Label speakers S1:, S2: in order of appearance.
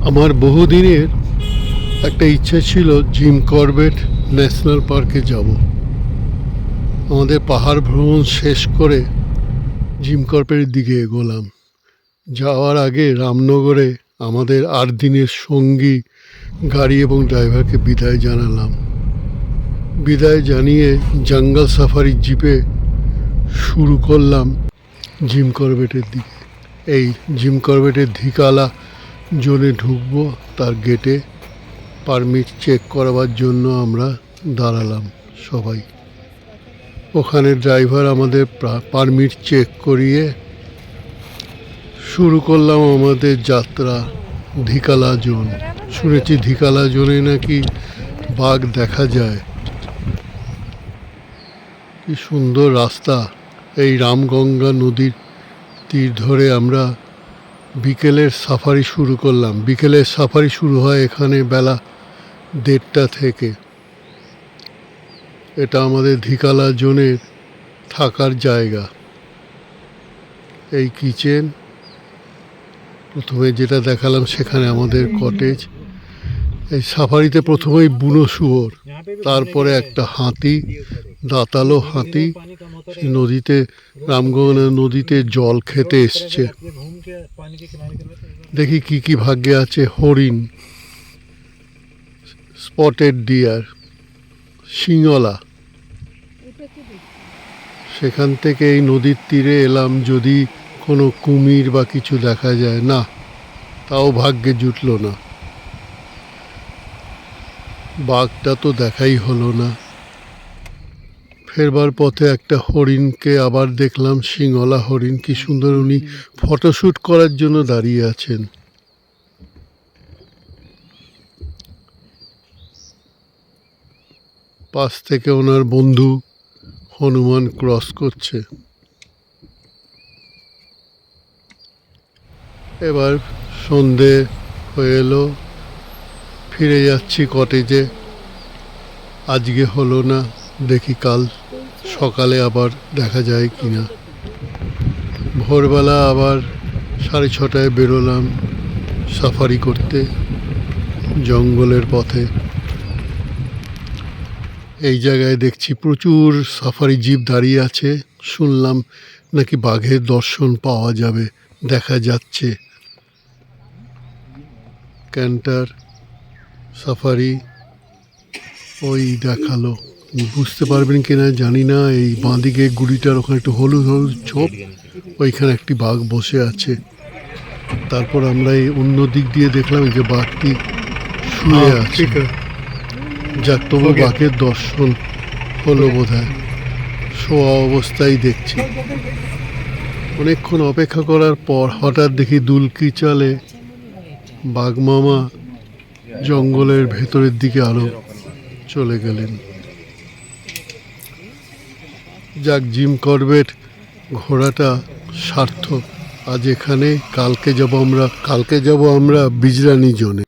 S1: আমার বহুদিনের একটা ইচ্ছা ছিল জিম করবেট ন্যাশনাল পার্কে যাব। আমাদের পাহাড় ভ্রমণ শেষ করে জিম করবেটের দিকে এগোলাম। যাওয়ার আগে রামনগরে আমাদের 8 দিনের সঙ্গী গাড়ি এবং ড্রাইভারকে বিদায় জানালাম। বিদায় জানিয়ে জঙ্গল সাফারি জিপে শুরু করলাম জিম করবেটের দিকে। এই জিম করবেটের ধিকালা জোনে ঢুকবো, তার গেটে পারমিট চেক করাবার জন্য আমরা দাঁড়ালাম সবাই। ওখানে ড্রাইভার আমাদের পারমিট চেক করিয়ে শুরু করলাম আমাদের যাত্রা ধিকালা জোন। শুনেছি ধিকালা জোনে নাকি বাঘ দেখা যায়। কি সুন্দর রাস্তা! এই রামগঙ্গা নদীর তীর ধরে আমরা বিকেলের সাফারি শুরু করলাম। বিকেলের সাফারি শুরু হয় এখানে বেলা 1:30 থেকে। এটা আমাদের ধিকালা জোনের থাকার জায়গা। এই কিচেন, প্রথমে যেটা দেখালাম সেখানে আমাদের কটেজ। এই সাফারিতে প্রথমেই বুনো শুয়োর, তারপরে একটা হাতি, দাঁতালো হাতি নদীতে, রামগঙ্গা নদীতে জল খেতে এসছে। দেখি কি কি ভাগ্যে আছে। হরিণ, স্পটেড ডিয়ার, সিংহলা। সেখান থেকে এই নদীর তীরে এলাম যদি কোনো কুমির বা কিছু দেখা যায়। না, তাও ভাগ্যে জুটলো না। বাঘটা তো দেখাই হলো না। ফেরবার পথে একটা হরিণকে আবার দেখলাম, সিংহলা হরিণ। কি সুন্দর! উনি ফটোশ্যুট করার জন্য দাঁড়িয়ে আছেন। পাশ থেকে ওনার বন্ধু হনুমান ক্রস করছে। এবার সন্ধে হয়ে এলো, ফিরে যাচ্ছি কটেজে। আজকে হলো না, দেখি কাল সকালে আবার দেখা যায় কিনা। ভোরবেলা আবার 6:30 বেরোলাম সাফারি করতে জঙ্গলের পথে। এই জায়গায় দেখছি প্রচুর সাফারি জিপ দাঁড়িয়ে আছে। শুনলাম নাকি বাঘের দর্শন পাওয়া যাবে, দেখা যাচ্ছে। ক্যান্টার সাফারি ওই দেখালো। বুঝতে পারবেন কিনা জানি না, এই বাঁদিকে গুড়িটার ওখানে একটু হলুদ হলুদ ছোপ, ওইখানে একটি বাঘ বসে আছে। তারপর আমরা এই অন্য দিক দিয়ে দেখলাম যে বাঘটি শুয়ে আছে। যাক, তবু বাঘের দর্শন হলো বোধহয়। শোয়া অবস্থায় দেখছি। অনেকক্ষণ অপেক্ষা করার পর হঠাৎ দেখি দুলকি চালে বাঘ মামা জঙ্গলের ভেতরের দিকে আরো চলে গেলেন। যাক, জিম করবেট ঘোরাটা সার্থক। আজ এখানে, কালকে যাব আমরা বিজরানি জোনে।